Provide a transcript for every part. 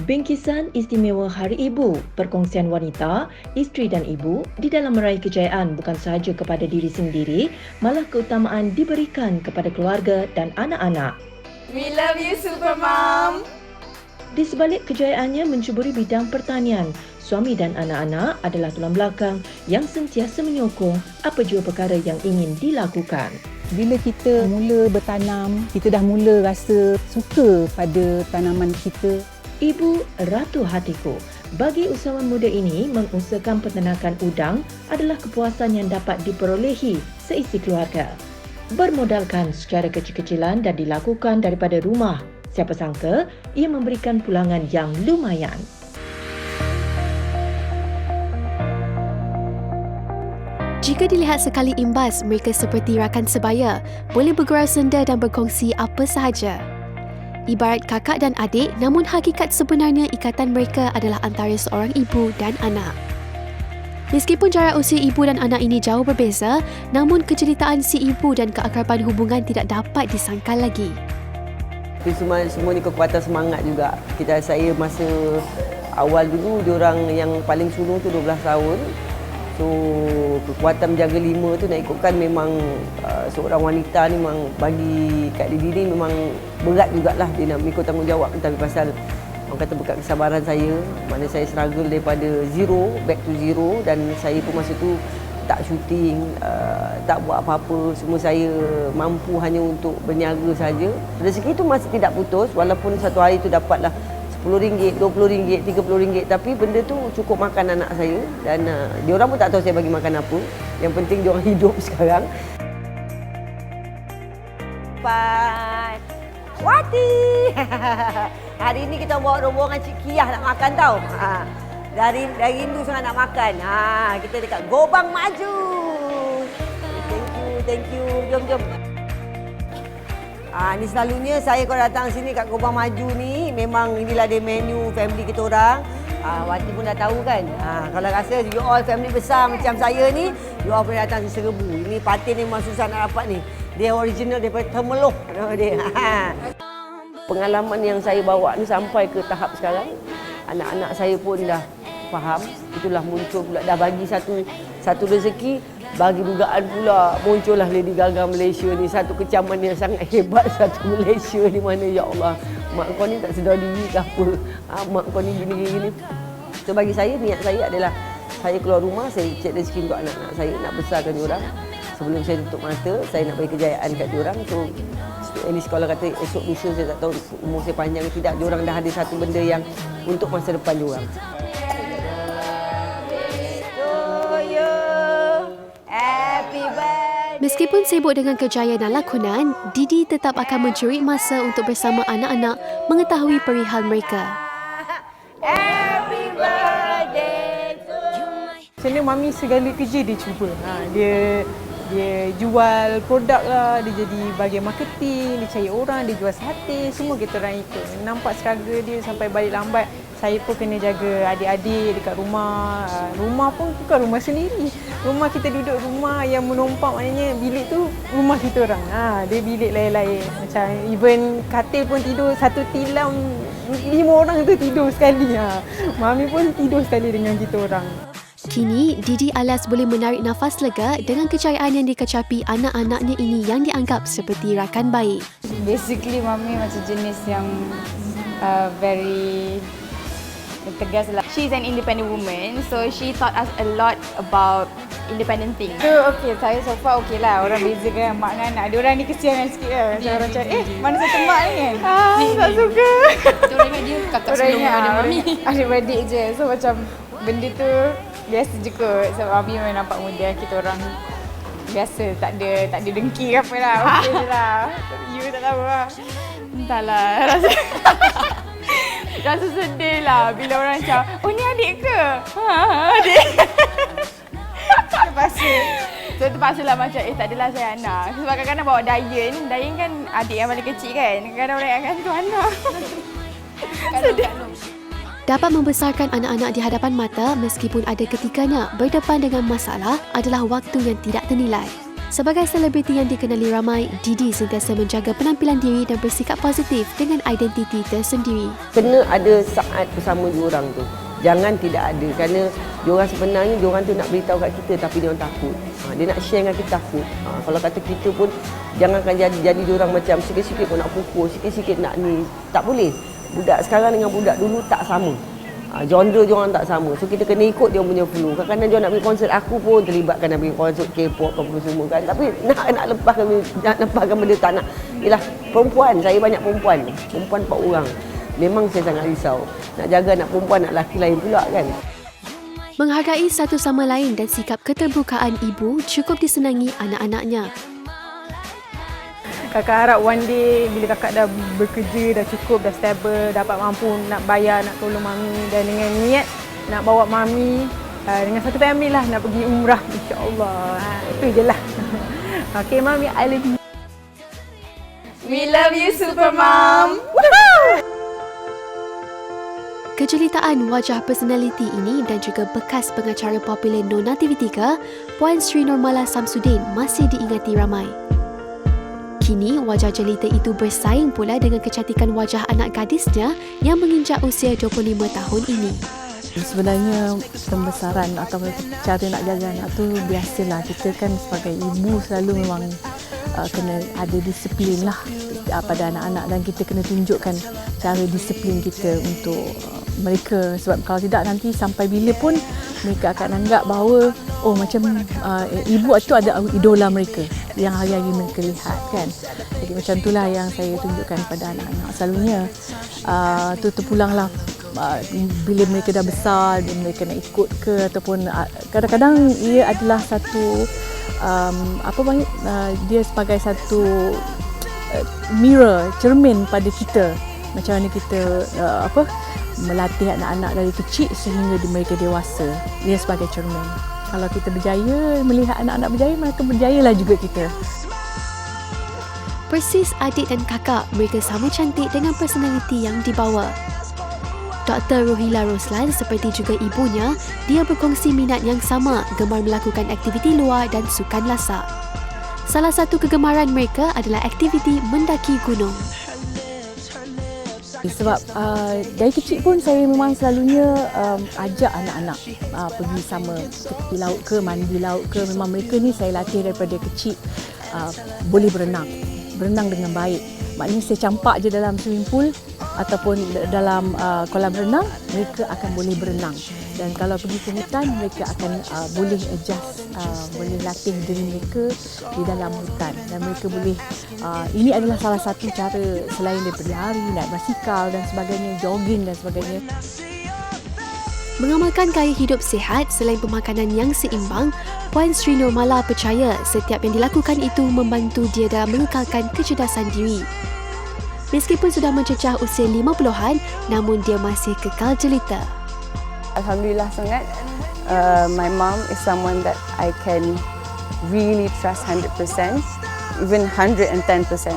Bingkisan Istimewa Hari Ibu, perkongsian wanita, isteri dan ibu di dalam meraih kejayaan bukan sahaja kepada diri sendiri, malah keutamaan diberikan kepada keluarga dan anak-anak. We love you, Super Mom! Di sebalik kejayaannya mencuburi bidang pertanian, suami dan anak-anak adalah tulang belakang yang sentiasa menyokong apa jua perkara yang ingin dilakukan. Bila kita mula bertanam, kita dah mula rasa suka pada tanaman kita. Ibu Ratu Hatiku, bagi usahawan muda ini mengusahakan peternakan udang adalah kepuasan yang dapat diperolehi seisi keluarga. Bermodalkan secara kecil-kecilan dan dilakukan daripada rumah, siapa sangka ia memberikan pulangan yang lumayan. Jika dilihat sekali imbas, mereka seperti rakan sebaya, boleh bergurau senda dan berkongsi apa sahaja. Ibarat kakak dan adik, namun hakikat sebenarnya ikatan mereka adalah antara seorang ibu dan anak. Meskipun jarak usia ibu dan anak ini jauh berbeza, namun keceritaan si ibu dan keakraban hubungan tidak dapat disangkal lagi. Semua ni kekuatan semangat juga. Saya masa awal dulu, diorang yang paling sulung tu 12 tahun. So, kekuatan menjaga 5 tu nak ikutkan memang seorang wanita ni memang bagi Kak Didi ni memang berat jugalah dia nak ikut tanggungjawab. Tapi pasal orang kata berkat kesabaran saya, mana saya struggle daripada zero, back to zero, dan saya pun masa tu tak syuting, tak buat apa-apa, semua saya mampu hanya untuk berniaga saja. Rezeki tu masih tidak putus walaupun satu hari tu dapatlah RM10, RM20, RM30, tapi benda tu cukup makan anak saya dan diorang pun tak tahu saya bagi makan apa. Yang penting diorang hidup sekarang. Pat Wati. Hari ni kita bawa rombongan Cik Kiah nak makan tau. Dari rindu sangat nak makan. Kita dekat Gobang Maju. Thank you. Jom. Ni selalunya saya kalau datang sini kat Gobang Maju ni, memang inilah dia menu family kita orang. Wati pun dah tahu kan. Kalau rasa you all family besar macam saya ni, you all boleh datang di Serbu. Ini patin ni memang susah nak dapat ni. Dia original daripada Temeloh nama dia. Pengalaman yang saya bawa ni sampai ke tahap sekarang, anak-anak saya pun dah faham. Itulah muncul pula, dah bagi satu rezeki. Bagi dugaan pula muncullah Lady Gaga Malaysia ni, satu kecaman yang sangat hebat, satu Malaysia di mana ya Allah, mak kau ni tak sedar diri ke apa, mak kau ni gini. So bagi saya, niat saya adalah saya keluar rumah, saya cek rezeki untuk anak-anak saya, nak besarkan diorang. Sebelum saya tutup mata, saya nak bagi kejayaan kat diorang. So at least kalau kata esok lusa, saya tak tahu umur saya panjang ke tidak, diorang dah ada satu benda yang untuk masa depan diorang. Meskipun sibuk dengan kejayaan dan lakonan, Didi tetap akan mencuri masa untuk bersama anak-anak mengetahui perihal mereka. Happy birthday to you. Macam mami segala kerja dia cuba. Dia jual produk lah, dia jadi bahagian marketing, dia cari orang, dia jual sate, semua kita orang ikut. Nampak struggle dia sampai balik lambat. Saya pun kena jaga adik-adik dekat rumah. Rumah pun bukan rumah sendiri. Rumah kita duduk rumah yang menumpang, maknanya bilik tu rumah kita orang. Dia bilik lain-lain. Macam even katil pun tidur satu tilam, 5 orang tu tidur sekali. Mami pun tidur sekali dengan kita orang. Kini, Didi alias boleh menarik nafas lega dengan kejayaan yang dikecapi anak-anaknya ini yang dianggap seperti rakan baik. Basically, Mami macam jenis yang very tegas lah. She's an independent woman, so she taught us a lot about independent things. So, saya so far lah. Orang beza kan mak dengan anak. Dia orang ni kesianan sikit lah. Macam orang cakap, mana satu mak ni kan? Tak suka. Kita orang ingat dia kakak sulung pada Mami. Adik-beradik je. So, macam benda tu biasa je kot. So, Mami memang nampak muda. Kita orang biasa, tak ada dengki ke apa lah. Okey je lah. You tak tahu lah. Entahlah. Rasa sedih lah bila orang macam, oh ni adik ke? Adik. Terpaksa lah macam, tak adalah saya anak. Sebab kadang-kadang bawa Dayan kan adik yang paling kecil kan. Kadang-kadang orang akan tu anak. Sedih. Dapat membesarkan anak-anak di hadapan mata meskipun ada ketikanya berdepan dengan masalah adalah waktu yang tidak ternilai. Sebagai selebriti yang dikenali ramai, Didi sentiasa menjaga penampilan diri dan bersikap positif dengan identiti tersendiri. Kena ada saat bersama diorang tu. Jangan tidak ada, kerana diorang sebenarnya diorang tu nak beritahu kat kita tapi diorang takut. Dia nak share dengan kita takut. Kalau kata kita pun jangankan jadi diorang macam sikit-sikit pun nak pukul, sikit-sikit nak ni. Tak boleh. Budak sekarang dengan budak dulu tak sama. Genre diorang tak sama. So kita kena ikut dia punya flow. Kadang-kadang diorang nak pergi konsert, aku pun terlibatkan nak pergi konsert K-pop apa semua kan. Tapi nak lepaskan benda tak nak. Yalah, perempuan, saya banyak perempuan 4 orang. Memang saya sangat risau. Nak jaga anak perempuan, anak lelaki lain pula kan. Menghargai satu sama lain dan sikap keterbukaan ibu cukup disenangi anak-anaknya. Kakak harap one day bila kakak dah bekerja, dah cukup, dah stable, dapat mampu nak bayar, nak tolong mami dan dengan niat nak bawa mami dengan satu family lah nak pergi umrah insya-Allah. Itu je lah. Okay mami, I love you. We love you Super Mom. Kejelitaan wajah personaliti ini dan juga bekas pengacara popular Nona TV3, Puan Sri Nurmala Samsudin masih diingati ramai. Kini, wajah jelita itu bersaing pula dengan kecantikan wajah anak gadisnya yang menginjak usia 25 tahun ini. Sebenarnya pembesaran atau cara nak jaga anak tu biasalah. Kita kan sebagai ibu selalu memang kena ada disiplin lah pada anak-anak dan kita kena tunjukkan cara disiplin kita untuk mereka. Sebab kalau tidak nanti sampai bila pun mereka akan anggap bahawa oh macam ibu itu ada idola mereka yang hari-hari mereka lihat kan. Jadi macam itulah yang saya tunjukkan pada anak-anak. Selalunya tu terpulanglah bila mereka dah besar dan mereka nak ikut ke ataupun kadang-kadang ia adalah satu dia sebagai satu mirror, cermin pada kita. Macam mana kita melatih anak-anak dari kecil sehingga mereka dewasa. Dia sebagai cermin. Kalau kita berjaya melihat anak-anak berjaya, mereka berjayalah juga kita. Persis adik dan kakak, mereka sama cantik dengan personaliti yang dibawa. Dr. Rohila Roslan seperti juga ibunya, dia berkongsi minat yang sama, gemar melakukan aktiviti luar dan sukan lasak. Salah satu kegemaran mereka adalah aktiviti mendaki gunung. Sebab dari kecil pun saya memang selalunya ajak anak-anak pergi sama tepi laut ke, mandi laut ke. Memang mereka ni saya latih daripada kecil boleh berenang dengan baik. Maknanya saya campak je dalam swimming pool ataupun dalam kolam renang, mereka akan boleh berenang. Dan kalau pergi ke hutan, mereka akan boleh adjust, boleh latih diri mereka di dalam hutan. Dan mereka boleh, ini adalah salah satu cara selain daripada lari, naik basikal dan sebagainya, jogging dan sebagainya. Mengamalkan gaya hidup sihat selain pemakanan yang seimbang, Puan Sri Nurmala percaya setiap yang dilakukan itu membantu dia dalam mengekalkan kecerdasan diri. Meskipun sudah mencecah usia 50-an, namun dia masih kekal jelita. Alhamdulillah sangat. My mom is someone that I can really trust 100%. Even 110%,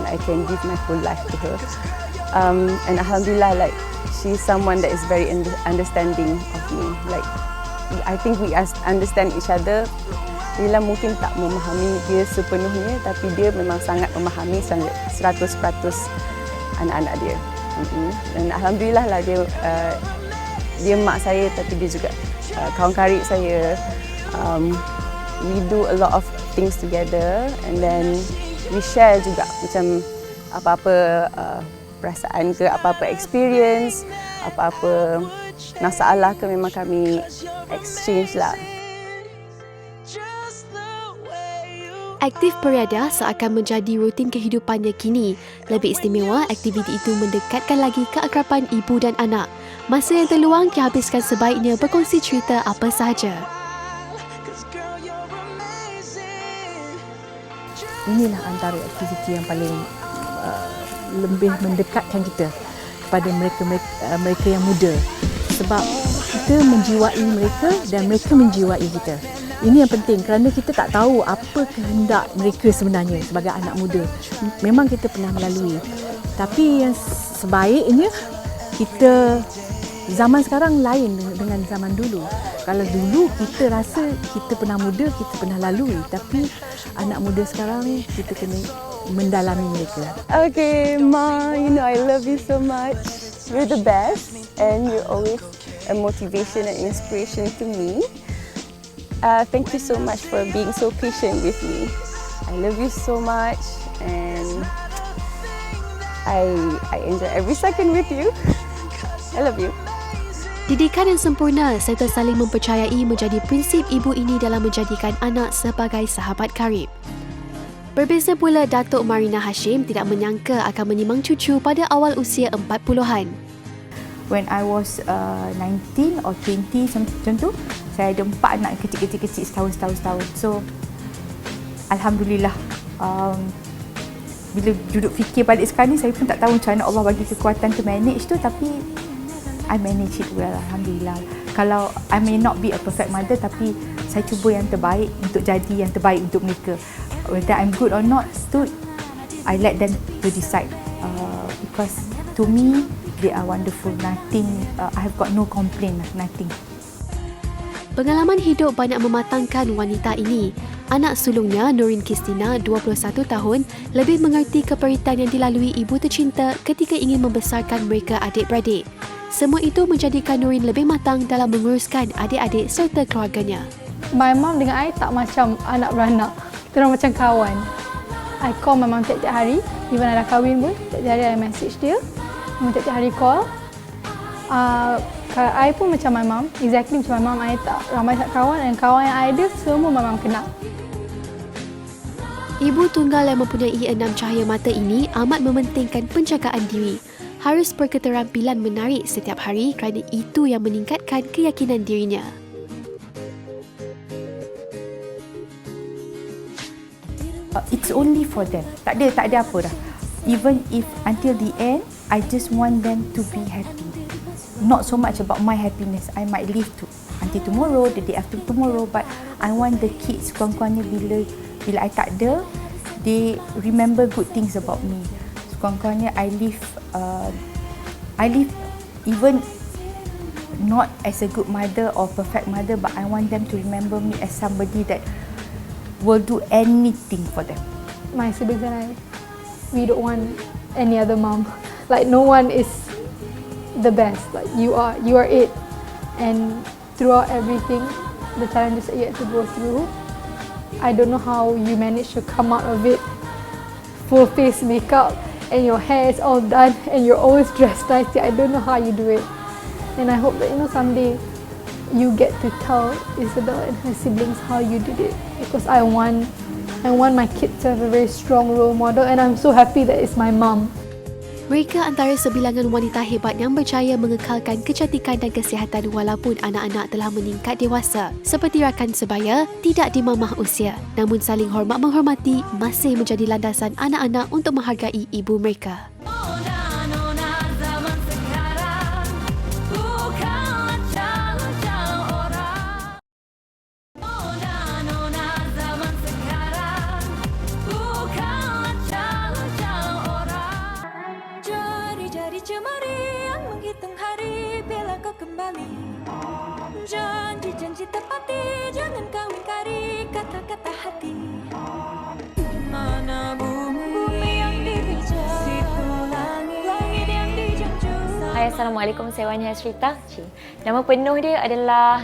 I can give my whole life to her. And Alhamdulillah, like she's someone that is very understanding of me. Like I think we understand each other. Lila mungkin tak memahami dia sepenuhnya, tapi dia memang sangat memahami 100% anak-anak dia. Dan Alhamdulillah lah dia mak saya, tapi dia juga kawan karib saya. We do a lot of things together and then we share juga macam apa-apa perasaan ke, apa-apa experience, apa-apa masalah ke, memang kami exchange lah. Aktif beriadah seakan menjadi rutin kehidupannya kini. Lebih istimewa, aktiviti itu mendekatkan lagi keakraban ibu dan anak. Masa yang terluang dihabiskan sebaiknya berkongsi cerita apa sahaja. Inilah antara aktiviti yang paling lebih mendekatkan kita kepada mereka yang muda. Sebab kita menjiwai mereka dan mereka menjiwai kita. Ini yang penting kerana kita tak tahu apa kehendak mereka sebenarnya sebagai anak muda. Memang kita pernah melalui. Tapi yang sebaiknya kita Zaman sekarang lain dengan zaman dulu. Kalau dulu kita rasa kita pernah muda, kita pernah lalui. Tapi anak muda sekarang kita kena mendalami mereka. Okay, Ma, you know I love you so much. You're the best and you're always a motivation and inspiration to me. Thank you so much for being so patient with me. I love you so much and I enjoy every second with you. I love you. Didikan yang sempurna serta saling mempercayai menjadi prinsip ibu ini dalam menjadikan anak sebagai sahabat karib. Berbeza pula Datuk Marina Hashim tidak menyangka akan menimang cucu pada awal usia 40-an. When I was 19 or 20 macam tu, saya ada 4 anak kecil-kecil setahun. So alhamdulillah, bila duduk fikir balik sekarang ni, saya pun tak tahu macam mana Allah bagi kekuatan to manage tu, tapi I manage it well, alhamdulillah. Kalau I may not be a perfect mother, tapi saya cuba yang terbaik untuk jadi yang terbaik untuk mereka. Whether I'm good or not, tu I let them to decide. Because to me, they are wonderful. Nothing, I have got no complaint, nothing. Pengalaman hidup banyak mematangkan wanita ini. Anak sulungnya, Nurin Kristina, 21 tahun, lebih mengerti keperitan yang dilalui ibu tercinta ketika ingin membesarkan mereka adik-beradik. Semua itu menjadikan Nurin lebih matang dalam menguruskan adik-adik serta keluarganya. My mom dengan I tak macam anak beranak. Kita orang macam kawan. I call my mom tiap-tiap hari. Even I dah kahwin pun, tiap-tiap hari I message dia. Tiap-tiap hari call. I pun macam my mom. Exactly macam my mom. I tak ramai tak kawan. Dan kawan yang I ada, semua my mom kenal. Ibu tunggal yang mempunyai 6 cahaya mata ini amat mementingkan penjagaan diri. Harus berketerampilan menarik setiap hari kerana itu yang meningkatkan keyakinan dirinya. It's only for them. Tak ada apa dah. Even if until the end, I just want them to be happy. Not so much about my happiness. I might live until tomorrow, the day after tomorrow, but I want the kids, kawan-kawannya bila I tak ada, they remember good things about me. Kawan-kawannya I live even not as a good mother or perfect mother, but I want them to remember me as somebody that will do anything for them. My siblings and I, we don't want any other mom. Like no one is the best. Like you are it. And throughout everything, the challenges that you had to go through, I don't know how you managed to come out of it full face makeup and your hair is all done and you're always dressed nicely. I don't know how you do it. And I hope that someday you get to tell Isabel and her siblings how you did it, because I want my kids to have a very strong role model, and I'm so happy that it's my mom. Mereka antara sebilangan wanita hebat yang berjaya mengekalkan kecantikan dan kesihatan walaupun anak-anak telah meningkat dewasa. Seperti rakan sebaya, tidak dimamah usia, namun saling hormat menghormati masih menjadi landasan anak-anak untuk menghargai ibu mereka. Jemari yang menghitung hari bila kau kembali. Janji-janji tepati, jangan kau ingkari kata-kata hati. Mana bumi yang dipijak, situ langit yang dijunjung. Hai, Assalamualaikum, saya Wani Hasrita. Nama penuh dia adalah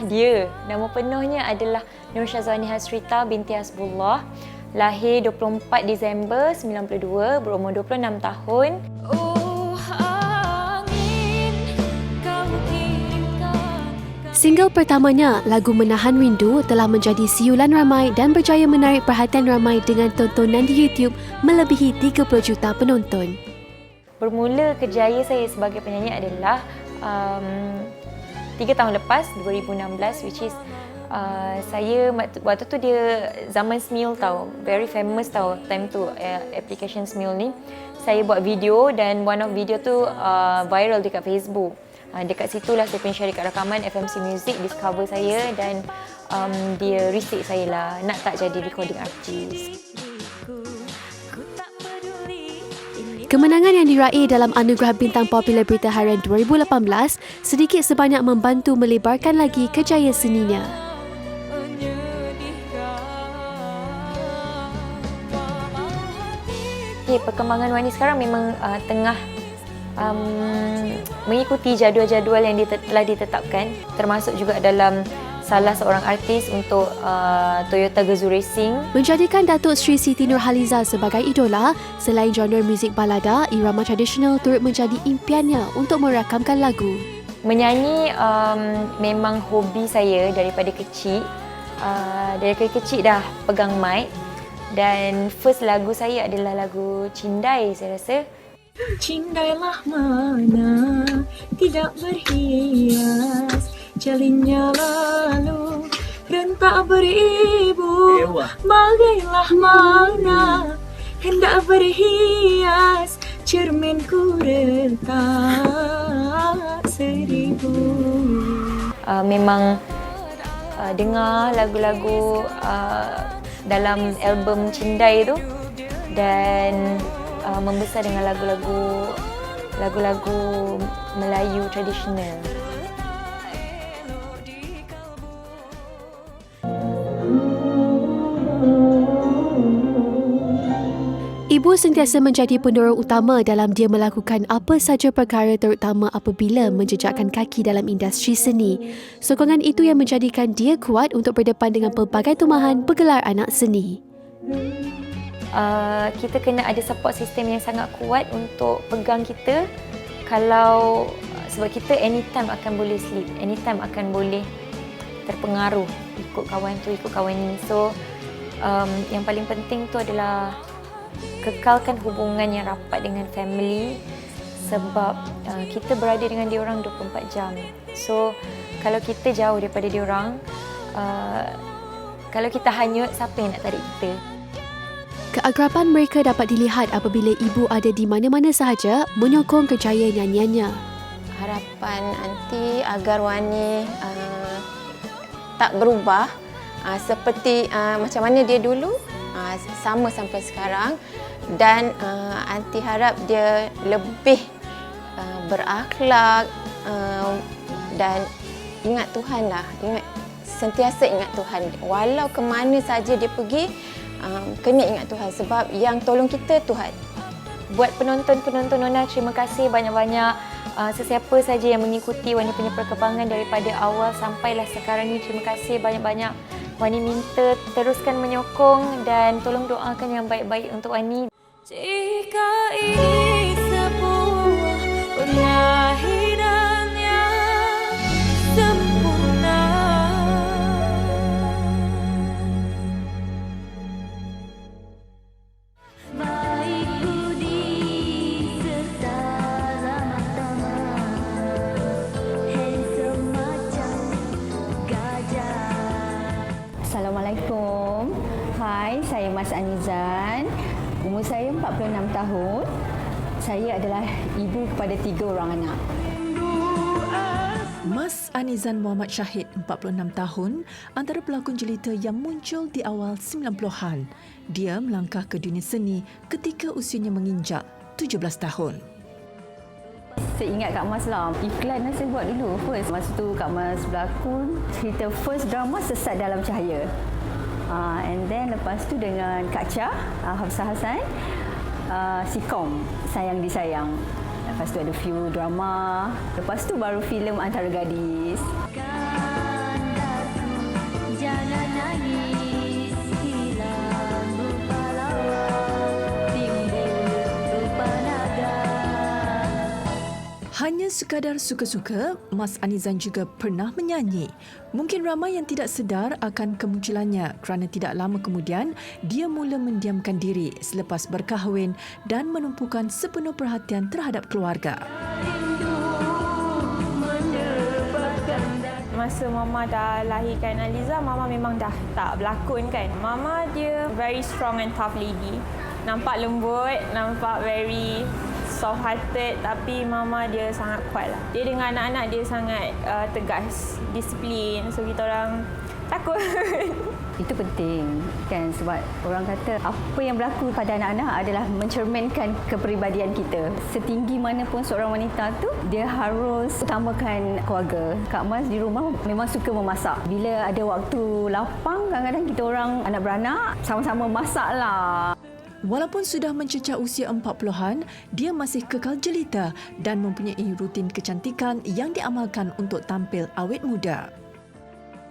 Nama penuhnya adalah Nur Syazwani Hasrita binti Hasbullah. Lahir 24 Disember 92, berumur 26 tahun. Single pertamanya, lagu Menahan Rindu, telah menjadi siulan ramai dan berjaya menarik perhatian ramai dengan tontonan di YouTube melebihi 30 juta penonton. Bermula kerjaya saya sebagai penyanyi adalah 3 tahun lepas, 2016, which is saya waktu tu dia zaman Smil tau, very famous tau time tu, application Smil ni. Saya buat video dan one of video tu viral dekat Facebook. Dekat situlah saya punya syarikat rakaman FMC Music discover saya dan dia research saya lah, nak tak jadi recording artist. Kemenangan yang diraih dalam Anugerah Bintang Popular Berita Harian 2018 sedikit sebanyak membantu melebarkan lagi kejaya seninya. Perkembangan Wani sekarang memang tengah mengikuti jadual-jadual yang telah ditetapkan, termasuk juga dalam salah seorang artis untuk Toyota Gazoo Racing. Menjadikan Datuk Sri Siti Nurhaliza sebagai idola, selain genre muzik balada, irama tradisional turut menjadi impiannya untuk merakamkan lagu. Menyanyi memang hobi saya daripada kecil. Dari kecil dah pegang mic. Dan first lagu saya adalah lagu Cindai, saya rasa. Cindailah mana tidak berhias, jalinnya lalu rentak beribu. Bagailah mana hendak berhias, cerminku retak seribu. Memang dengar lagu-lagu dalam album Cindai tu dan membesar dengan lagu-lagu Melayu tradisional. Ibu sentiasa menjadi pendorong utama dalam dia melakukan apa saja perkara, terutama apabila menjejakkan kaki dalam industri seni. Sokongan itu yang menjadikan dia kuat untuk berdepan dengan pelbagai tumahan bergelar anak seni. Kita kena ada support system yang sangat kuat untuk pegang kita. Sebab kita anytime akan boleh slip, anytime akan boleh terpengaruh ikut kawan tu, ikut kawan ni. So yang paling penting tu adalah kekalkan hubungan yang rapat dengan family, sebab kita berada dengan diorang 24 jam. So kalau kita jauh daripada diorang, kalau kita hanyut, siapa yang nak tarik kita? Keakraban mereka dapat dilihat apabila ibu ada di mana-mana sahaja menyokong kejayaan nyanyiannya. Harapan Aunty agar Wani tak berubah seperti macam mana dia dulu, sama sampai sekarang, dan Aunty harap dia lebih berakhlak dan ingat Tuhan lah, sentiasa ingat Tuhan. Walau ke mana saja dia pergi, kena ingat Tuhan, sebab yang tolong kita Tuhan. Buat penonton-penonton Nona, terima kasih banyak-banyak sesiapa saja yang mengikuti Wani punya perkembangan daripada awal sampailah sekarang ni. Terima kasih banyak-banyak. Wani minta teruskan menyokong dan tolong doakan yang baik-baik untuk Wani. Jika ini sebuah pelahiran yang sempurna, baik budi serta ramah tamah, handsome macam gajah. Assalamualaikum. Hai, saya Mas Anizan. Umur saya 46 tahun. Saya adalah ibu kepada 3 orang anak. Mas Anizan Muhammad Syahid, 46 tahun, antara pelakon jelita yang muncul di awal 90-an. Dia melangkah ke dunia seni ketika usianya menginjak 17 tahun. Saya ingat Kak Mas lah, iklan yang saya buat dulu first. Masa tu Kak Mas berlakon cerita first drama Sesat Dalam Cahaya. And then lepas tu dengan Kak Cha, Hafsah Hassan, Sikom, Sayang Disayang. Lepas tu ada few drama. Lepas tu baru filem Antara Gadis. Jangan nangis, hilang rupa lawa, timbul rupa naga. Hanya sekadar suka-suka, Mas Anizan juga pernah menyanyi. Mungkin ramai yang tidak sedar akan kemunculannya kerana tidak lama kemudian dia mula mendiamkan diri selepas berkahwin dan menumpukan sepenuh perhatian terhadap keluarga. Masa Mama dah lahirkan Aliza, Mama memang dah tak berlakon kan. Mama dia very strong and tough lady. Nampak lembut, nampak very soft hearted, tapi Mama dia sangat kuat lah. Dia dengan anak-anak dia sangat tegas, disiplin. So kita orang takut. Itu penting kan, sebab orang kata apa yang berlaku pada anak-anak adalah mencerminkan kepribadian kita. Setinggi mana pun seorang wanita tu, dia harus utamakan keluarga. Kak Mas di rumah memang suka memasak. Bila ada waktu lapang, kadang-kadang kita orang anak beranak sama-sama masak lah. Walaupun sudah mencecah usia 40-an, dia masih kekal jelita dan mempunyai rutin kecantikan yang diamalkan untuk tampil awet muda.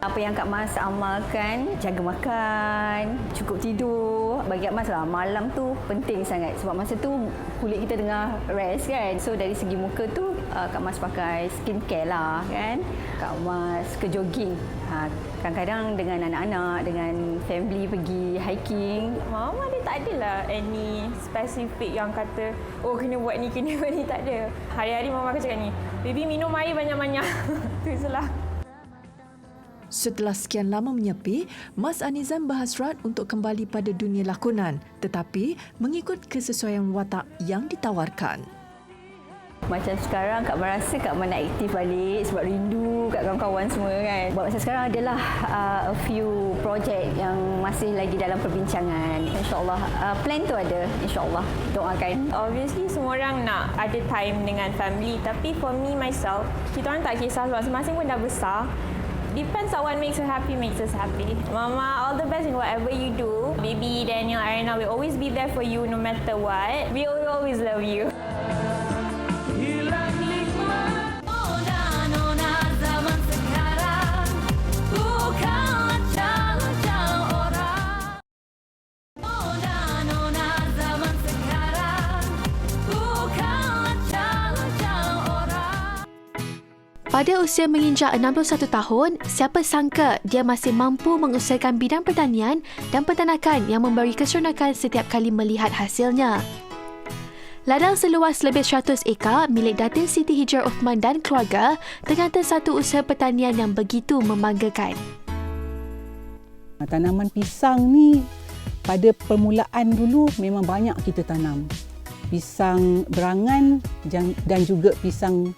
Apa yang Kak Mas amalkan, jaga makan, cukup tidur. Bagi Kak Mas lah, malam tu penting sangat. Sebab masa tu kulit kita tengah rest kan. So dari segi muka tu, Kak Mas pakai skincare lah kan. Kak Mas ke jogging. Kadang-kadang dengan anak-anak, dengan family pergi hiking. Mama dia tak adalah any spesifik yang kata, oh kena buat ni, kena buat ni. Tak ada. Hari-hari mama akan cakap ni, baby minum air banyak-banyak. Itu salah. Setelah sekian lama menyepi, Mas Anizam berhasrat untuk kembali pada dunia lakonan tetapi mengikut kesesuaian watak yang ditawarkan. Macam sekarang Kak Mas rasa Kak Mas nak aktif balik sebab rindu kat kawan-kawan semua kan. Buat masa sekarang adalah a few project yang masih lagi dalam perbincangan. InsyaAllah plan tu ada, insyaAllah doakan. Obviously semua orang nak ada time dengan family, tapi for me myself, kita orang tak kisah sebab masing-masing pun dah besar. Depends on what makes her happy, makes us happy. Mama, all the best in whatever you do. Baby, Daniel, Arina will always be there for you no matter what. We will always love you. Pada usia menginjak 61 tahun, siapa sangka dia masih mampu mengusahakan bidang pertanian dan peternakan yang memberi keseronokan setiap kali melihat hasilnya. Ladang seluas lebih 100 ekar milik Datin Siti Hijrah Uthman dan keluarga ternyata satu usaha pertanian yang begitu membanggakan. Tanaman pisang ni pada permulaan dulu memang banyak kita tanam. Pisang berangan dan juga pisang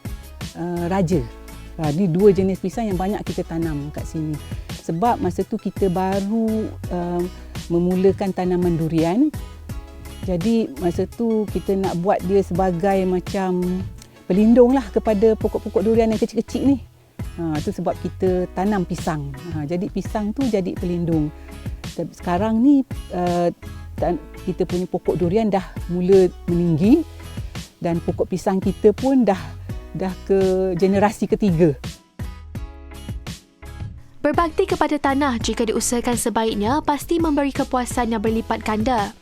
raja. Ini dua jenis pisang yang banyak kita tanam kat sini. Sebab masa tu kita baru memulakan tanaman durian. Jadi masa tu kita nak buat dia sebagai macam pelindung lah kepada pokok-pokok durian yang kecil-kecil ni. Itu sebab kita tanam pisang. Jadi pisang tu jadi pelindung. Sekarang ni kita punya pokok durian dah mula meninggi dan pokok pisang kita pun dah ke generasi ketiga. Berbakti kepada tanah jika diusahakan sebaiknya pasti memberi kepuasan yang berlipat ganda.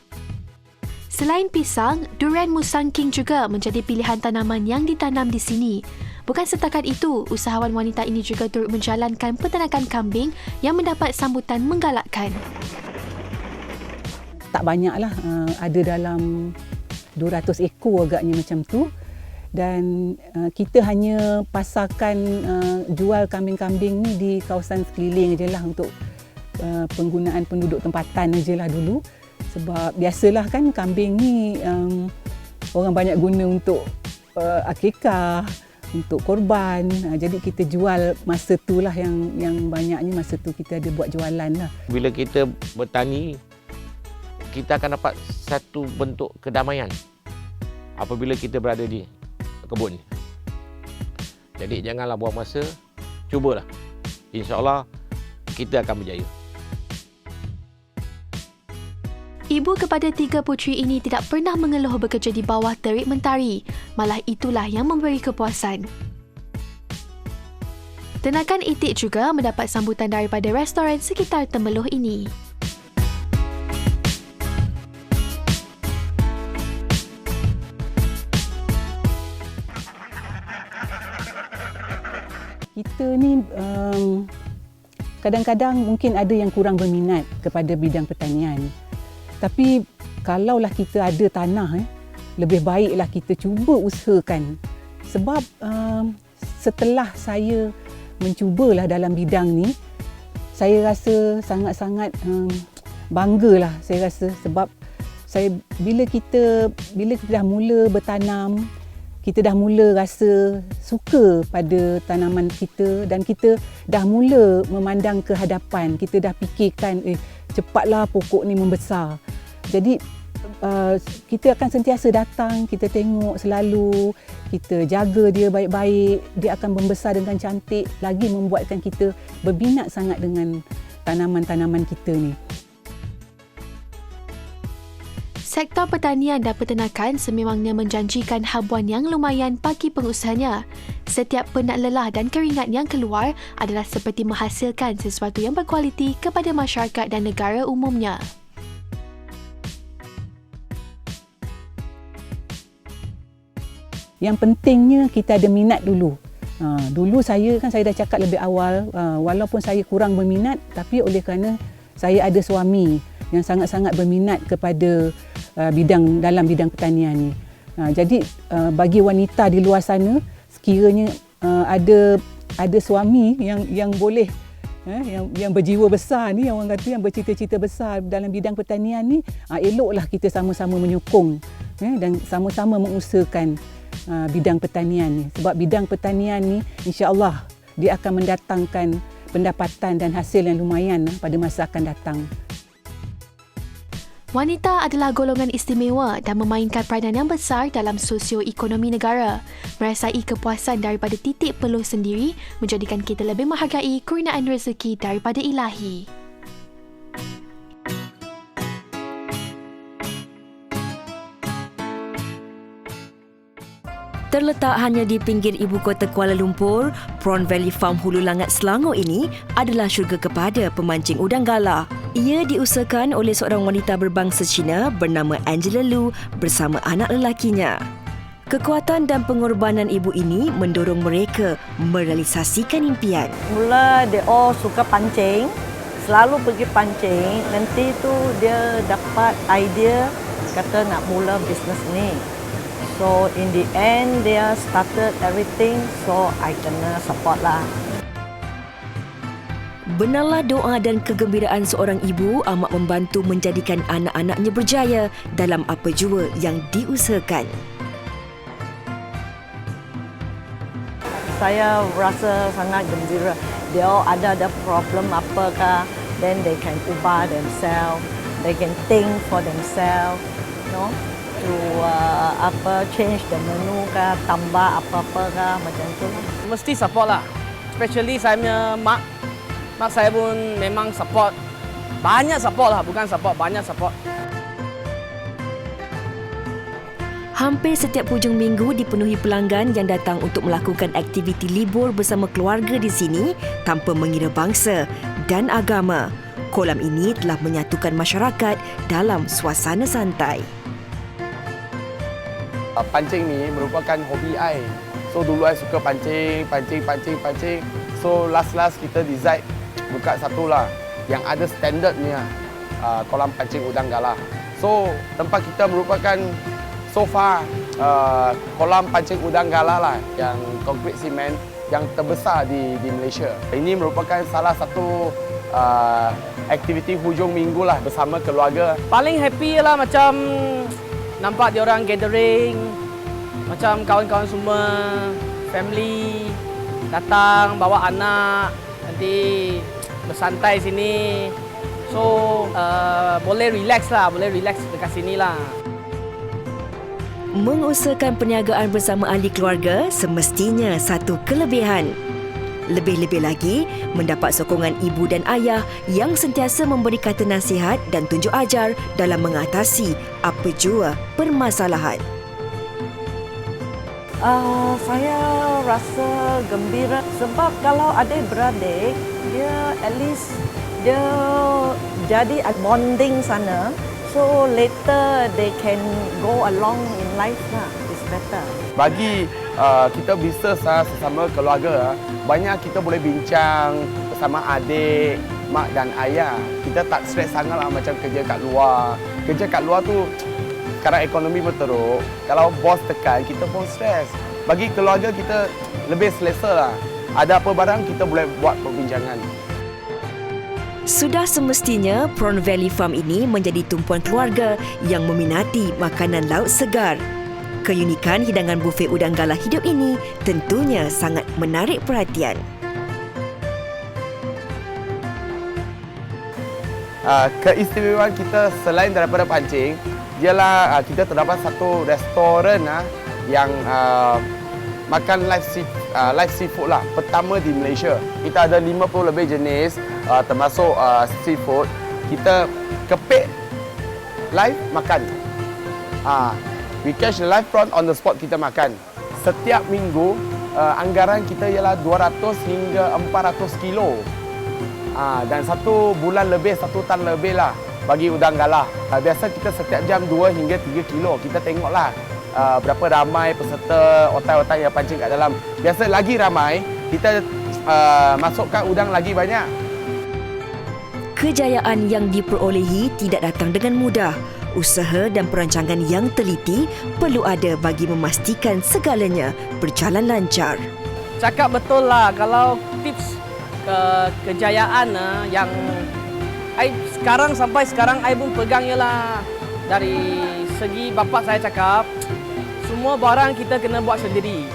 Selain pisang, durian Musang King juga menjadi pilihan tanaman yang ditanam di sini. Bukan setakat itu, usahawan wanita ini juga turut menjalankan peternakan kambing yang mendapat sambutan menggalakkan. Tak banyaklah, ada dalam 200 ekor agaknya macam tu. Dan kita hanya pasarkan jual kambing-kambing ni di kawasan sekeliling je lah untuk penggunaan penduduk tempatan je lah dulu. Sebab biasalah kan kambing ni orang banyak guna untuk akikah, untuk korban. Jadi kita jual masa tu lah yang banyaknya masa tu kita ada buat jualan lah. Bila kita bertani, kita akan dapat satu bentuk kedamaian apabila kita berada di kebun. Jadi janganlah buang masa, cubalah. InsyaAllah kita akan berjaya. Ibu kepada 3 puteri ini tidak pernah mengeluh bekerja di bawah terik mentari, malah itulah yang memberi kepuasan. Tenakan itik juga mendapat sambutan daripada restoran sekitar Temeloh ini. Kita ni kadang-kadang mungkin ada yang kurang berminat kepada bidang pertanian. Tapi kalaulah kita ada tanah, lebih baiklah kita cuba usahakan. Sebab setelah saya mencubalah dalam bidang ni, saya rasa sangat-sangat banggalah saya rasa sebab bila kita dah mula bertanam, kita dah mula rasa suka pada tanaman kita dan kita dah mula memandang ke hadapan. Kita dah fikirkan, cepatlah pokok ni membesar. Jadi kita akan sentiasa datang, kita tengok selalu, kita jaga dia baik-baik, dia akan membesar dengan cantik, lagi membuatkan kita berminat sangat dengan tanaman-tanaman kita ni. Sektor pertanian dan peternakan sememangnya menjanjikan habuan yang lumayan bagi pengusahanya. Setiap penat lelah dan keringat yang keluar adalah seperti menghasilkan sesuatu yang berkualiti kepada masyarakat dan negara umumnya. Yang pentingnya kita ada minat dulu. Dulu saya dah cakap lebih awal, walaupun saya kurang berminat, tapi oleh kerana saya ada suami yang sangat-sangat berminat kepada dalam bidang pertanian ni. Jadi bagi wanita di luar sana, sekiranya ada suami yang boleh yang berjiwa besar ni, orang kata yang bercita-cita besar dalam bidang pertanian ni, eloklah kita sama-sama menyokong dan sama-sama mengusahakan bidang pertanian ni. Sebab bidang pertanian ni insya-Allah dia akan mendatangkan pendapatan dan hasil yang lumayan pada masa akan datang. Wanita adalah golongan istimewa dan memainkan peranan yang besar dalam sosioekonomi negara. Merasai kepuasan daripada titik peluh sendiri menjadikan kita lebih menghargai kurniaan rezeki daripada Ilahi. Terletak hanya di pinggir ibu kota Kuala Lumpur, Prawn Valley Farm Hulu Langat Selangor ini adalah syurga kepada pemancing udang galah. Ia diusahakan oleh seorang wanita berbangsa Cina bernama Angela Lu bersama anak lelakinya. Kekuatan dan pengorbanan ibu ini mendorong mereka merealisasikan impian. Mula dia suka pancing, selalu pergi pancing. Nanti tu dia dapat idea kata nak mula bisnes ni. So in the end dia started everything, so I kena support lah. Benarlah doa dan kegembiraan seorang ibu amat membantu menjadikan anak-anaknya berjaya dalam apa jua yang diusahakan. Saya rasa sangat gembira. Dia ada problem apakah, then they can ubah themselves, they can think for themselves, to change the menu kah, tambah apa-apa kah, macam tu lah. Mesti support lah. Especially saya punya mak saya pun memang support. Banyak support lah, bukan support, banyak support. Hampir setiap hujung minggu dipenuhi pelanggan yang datang untuk melakukan aktiviti libur bersama keluarga di sini tanpa mengira bangsa dan agama. Kolam ini telah menyatukan masyarakat dalam suasana santai. Pancing ni merupakan hobi I. So dulu I suka pancing. So last kita decide buka satu lah yang ada standardnya, kolam pancing udang galah. So tempat kita merupakan so far kolam pancing udang galah lah yang konkrit simen yang terbesar di Malaysia. Ini merupakan salah satu aktiviti hujung minggu lah bersama keluarga. Paling happy lah macam nampak dia orang gathering, macam kawan-kawan semua, family datang bawa anak, nanti bersantai sini. So boleh relax dekat sini lah. Mengusahakan perniagaan bersama ahli keluarga semestinya satu kelebihan. Lebih-lebih lagi, mendapat sokongan ibu dan ayah yang sentiasa memberi kata nasihat dan tunjuk ajar dalam mengatasi apa jua permasalahan. Saya rasa gembira sebab kalau adik-beradik, dia at least dia jadi bonding sana. So later they can go along in life lah. It's better. Bagi kita bisnes sesama keluarga, banyak kita boleh bincang bersama adik, mak dan ayah. Kita tak stres sangat lah macam kerja kat luar. Kerja kat luar tu, sekarang ekonomi berteruk. Kalau bos tekan, kita pun stres. Bagi keluarga kita lebih selesa lah. Ada apa barang, kita boleh buat perbincangan. Sudah semestinya Prawn Valley Farm ini menjadi tumpuan keluarga yang meminati makanan laut segar. Keunikan hidangan bufet udang galah hidup ini tentunya sangat menarik perhatian. Keistimewaan kita selain daripada pancing, ialah kita terdapat satu restoran yang makan live seafood lah. Pertama di Malaysia. Kita ada 50 lebih jenis termasuk seafood. Kita kepek live makan. We catch the live prawn on the spot, kita makan. Setiap minggu anggaran kita ialah 200 hingga 400 kilo. Dan satu bulan lebih, 1 tan lebih lah bagi udang galah. Biasa kita setiap jam 2 hingga 3 kilo. Kita tengoklah berapa ramai peserta otai-otai yang pancing kat dalam. Biasa lagi ramai, kita masukkan udang lagi banyak. Kejayaan yang diperolehi tidak datang dengan mudah. Usaha dan perancangan yang teliti perlu ada bagi memastikan segalanya berjalan lancar. Cakap betul lah, kalau tips kejayaan yang sampai sekarang I pun pegang ialah dari segi bapa saya cakap, semua barang kita kena buat sendiri.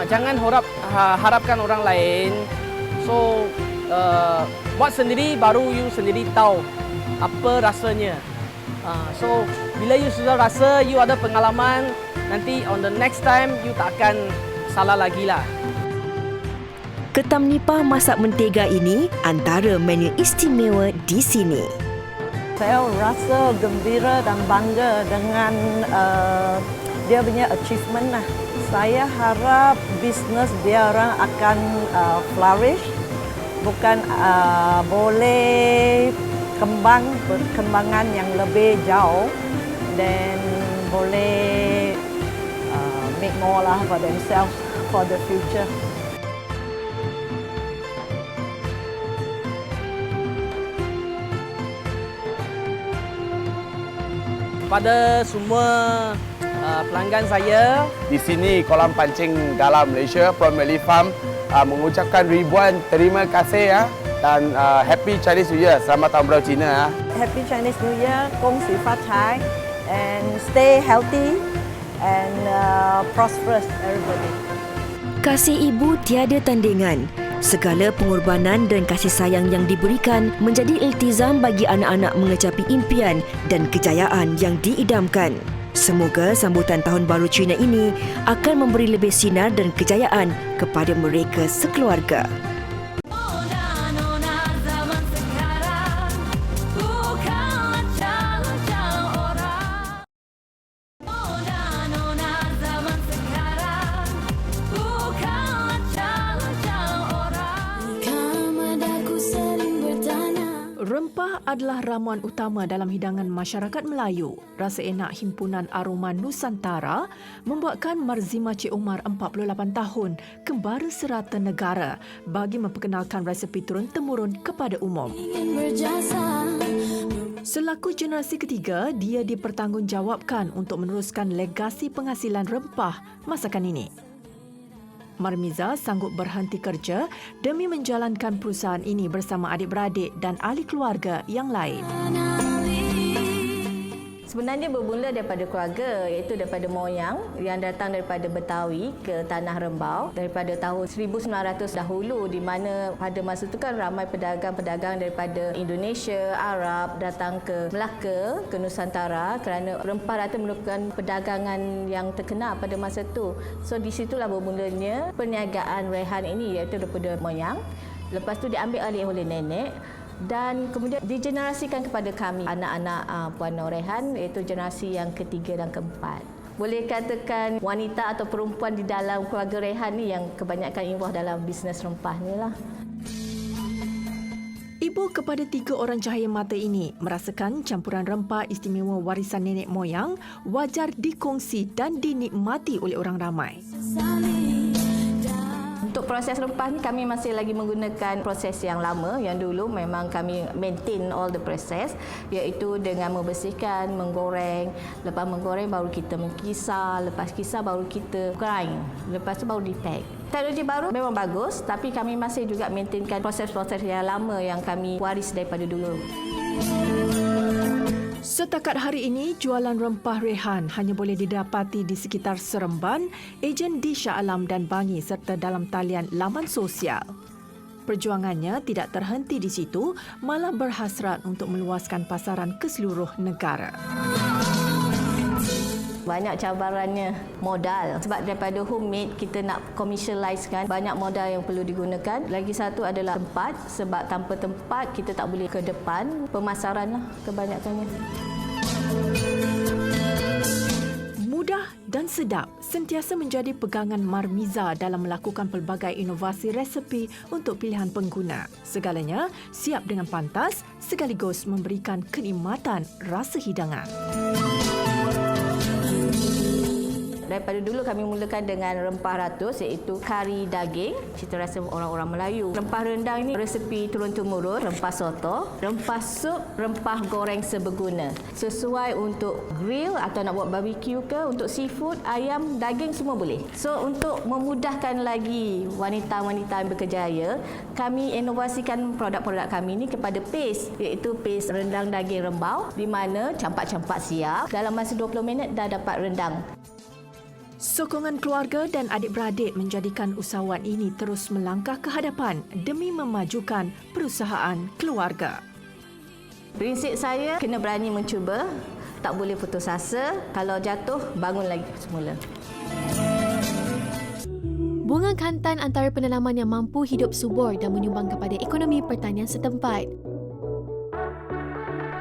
Jangan harapkan orang lain. So buat sendiri baru you sendiri tahu apa rasanya. So bila you sudah rasa, you ada pengalaman, nanti on the next time you tak akan salah lagi lah. Ketam nipah masak mentega ini antara menu istimewa di sini. Saya rasa gembira dan bangga dengan dia punya achievement lah. Saya harap bisnes dia orang akan flourish, bukan boleh perkembangan yang lebih jauh dan boleh make more lah for themselves for the future. Kepada semua pelanggan saya di sini kolam pancing galah Malaysia, Prawn Valley Farm, mengucapkan ribuan terima kasih dan Happy Chinese New Year. Selamat Tahun Baru Cina. Happy Chinese New Year, Kong Si Fa Chai, and stay healthy and prosperous everybody. Kasih ibu tiada tandingan. Segala pengorbanan dan kasih sayang yang diberikan menjadi iltizam bagi anak-anak mengecapi impian dan kejayaan yang diidamkan. Semoga sambutan Tahun Baru Cina ini akan memberi lebih sinar dan kejayaan kepada mereka sekeluarga. Rempah adalah ramuan utama dalam hidangan masyarakat Melayu. Rasa enak himpunan aroma Nusantara membuatkan Marzima Cik Umar 48 tahun kembara serata negara bagi memperkenalkan resepi turun-temurun kepada umum. Selaku generasi ketiga, dia dipertanggungjawabkan untuk meneruskan legasi penghasilan rempah masakan ini. Marmiza sanggup berhenti kerja demi menjalankan perusahaan ini bersama adik-beradik dan ahli keluarga yang lain. Sebenarnya bermula daripada keluarga, iaitu daripada moyang yang datang daripada Betawi ke Tanah Rembau daripada tahun 1900 dahulu, di mana pada masa itu kan ramai pedagang-pedagang daripada Indonesia, Arab datang ke Melaka, ke Nusantara kerana rempah rata merupakan perdagangan yang terkenal pada masa itu. So di situlah bermulanya perniagaan rehan ini, iaitu daripada moyang. Lepas tu diambil alih oleh nenek dan kemudian digenerasikan kepada kami anak-anak Puan Norehan, iaitu generasi yang ketiga dan keempat. Boleh katakan wanita atau perempuan di dalam keluarga Rehan ni yang kebanyakan involved dalam bisnes rempah ni lah. Ibu kepada 3 orang cahaya mata ini merasakan campuran rempah istimewa warisan nenek moyang wajar dikongsi dan dinikmati oleh orang ramai. Untuk proses rempah ni kami masih lagi menggunakan proses yang lama, yang dulu memang kami maintain all the process, iaitu dengan membersihkan, menggoreng, lepas menggoreng baru kita mengkisar, lepas kisar baru kita grind, lepas tu baru di-pack. Teknologi baru memang bagus, tapi kami masih juga maintainkan proses-proses yang lama yang kami waris daripada dulu. Setakat hari ini, jualan rempah rehan hanya boleh didapati di sekitar Seremban, ejen di Shah Alam dan Bangi serta dalam talian laman sosial. Perjuangannya tidak terhenti di situ, malah berhasrat untuk meluaskan pasaran ke seluruh negara. Banyak cabarannya modal. Sebab daripada homemade kita nak commercializekan, banyak modal yang perlu digunakan. Lagi satu adalah tempat, sebab tanpa tempat kita tak boleh ke depan. Pemasaran lah kebanyakannya. Mudah dan sedap sentiasa menjadi pegangan Marmiza dalam melakukan pelbagai inovasi resepi untuk pilihan pengguna. Segalanya siap dengan pantas sekaligus memberikan kenikmatan rasa hidangan. Daripada dulu kami mulakan dengan rempah ratus iaitu kari daging, cita rasa orang-orang Melayu. Rempah rendang ini resepi turun-temurun, rempah soto, rempah sup, rempah goreng seberguna. Sesuai untuk grill atau nak buat barbecue ke, untuk seafood, ayam, daging semua boleh. So untuk memudahkan lagi wanita-wanita yang berkejaya, kami inovasikan produk-produk kami ini kepada paste, iaitu paste rendang daging rembau di mana campak-campak siap. Dalam masa 20 minit dah dapat rendang. Sokongan keluarga dan adik-beradik menjadikan usahawan ini terus melangkah ke hadapan demi memajukan perusahaan keluarga. Prinsip saya, kena berani mencuba, tak boleh putus asa, kalau jatuh bangun lagi semula. Bunga kantan antara penanaman yang mampu hidup subur dan menyumbang kepada ekonomi pertanian setempat.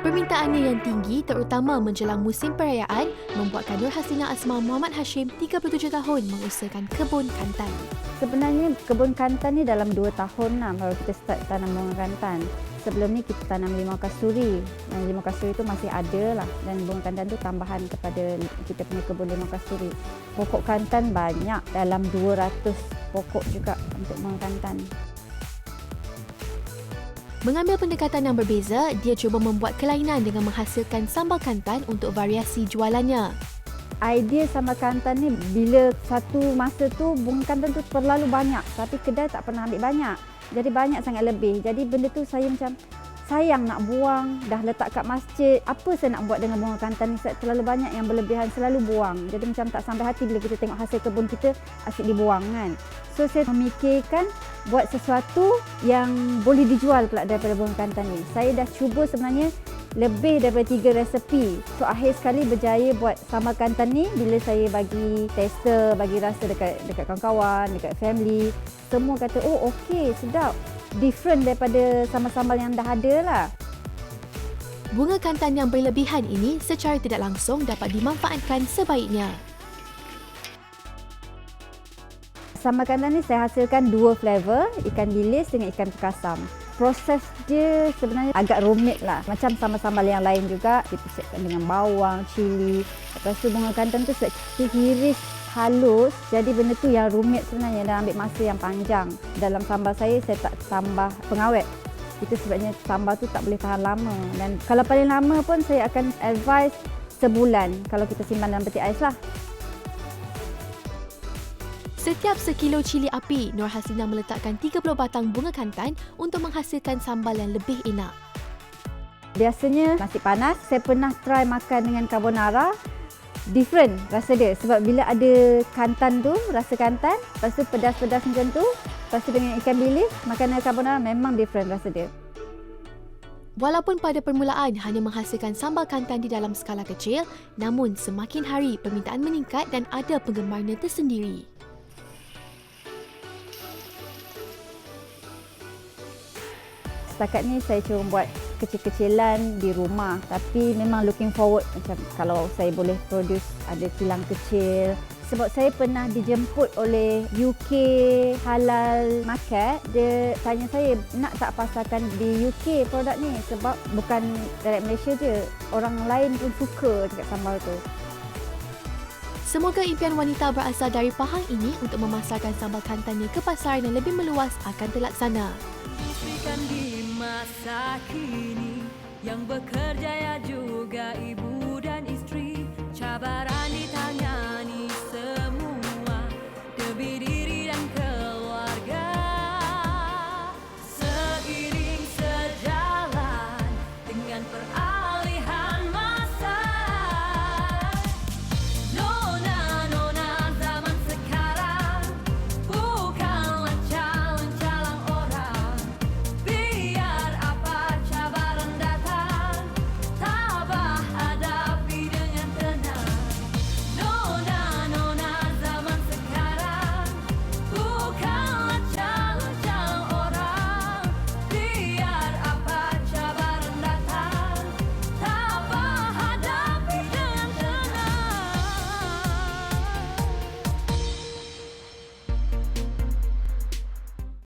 Permintaannya yang tinggi terutama menjelang musim perayaan membuatkan Nur Hasina Asma Muhammad Hashim 37 tahun mengusahakan kebun kantan. Sebenarnya kebun kantan ni dalam 2 tahun lah baru kita start tanam bunga kantan. Sebelum ni kita tanam limau kasturi. Dan limau kasturi tu masih ada lah dan bunga kantan tu tambahan kepada kita punya kebun limau kasturi. Pokok kantan banyak, dalam 200 pokok juga untuk bunga kantan. Mengambil pendekatan yang berbeza, dia cuba membuat kelainan dengan menghasilkan sambal kantan untuk variasi jualannya. Idea sambal kantan ni bila satu masa tu bunga kantan tu terlalu banyak tapi kedai tak pernah ambil banyak. Jadi banyak sangat lebih. Jadi benda tu saya macam sayang nak buang, dah letak kat masjid. Apa saya nak buat dengan bunga kantan ni? Terlalu banyak yang berlebihan, selalu buang. Jadi macam tak sampai hati bila kita tengok hasil kebun kita asyik dibuang kan. So saya memikirkan buat sesuatu yang boleh dijual pula daripada bunga kantan ni. Saya dah cuba sebenarnya lebih daripada 3 resepi. So akhir sekali berjaya buat sambal kantan ni bila saya bagi tester, bagi rasa dekat kawan-kawan, dekat family. Semua kata, oh okey, sedap. Different daripada sambal-sambal yang dah ada lah. Bunga kantan yang berlebihan ini secara tidak langsung dapat dimanfaatkan sebaiknya. Sambal kantan ni saya hasilkan 2 flavor, ikan bilis dengan ikan terkasam. Proses dia sebenarnya agak rumit lah. Macam sambal-sambal yang lain juga, kita siapkan dengan bawang, cili. Lepas tu bunga kantan tu kita hiris halus. Jadi benda tu yang rumit sebenarnya dan ambil masa yang panjang. Dalam sambal saya tak tambah pengawet. Itu sebabnya sambal tu tak boleh tahan lama. Dan kalau paling lama pun saya akan advise sebulan kalau kita simpan dalam peti ais lah. Setiap sekilo cili api, Nur Hasina meletakkan 30 batang bunga kantan untuk menghasilkan sambal yang lebih enak. Biasanya nasi panas, saya pernah try makan dengan carbonara. Different rasa dia sebab bila ada kantan tu, rasa kantan, lepas tu pedas-pedas macam tu, lepas tu dengan ikan bilis, makan dengan carbonara memang different rasa dia. Walaupun pada permulaan hanya menghasilkan sambal kantan di dalam skala kecil, namun semakin hari permintaan meningkat dan ada penggemarnya tersendiri. Setakat ni saya cuma buat kecil-kecilan di rumah tapi memang looking forward macam kalau saya boleh produce ada kilang kecil sebab saya pernah dijemput oleh UK Halal Market. Dia tanya saya nak tak pasarkan di UK produk ni sebab bukan dari Malaysia je, orang lain pun suka dekat sambal tu. Semoga impian wanita berasal dari Pahang ini untuk memasarkan sambal kantannya ke pasaran yang lebih meluas akan terlaksana. Istrikan di masa kini yang bekerja ya juga ibu dan istri cabaran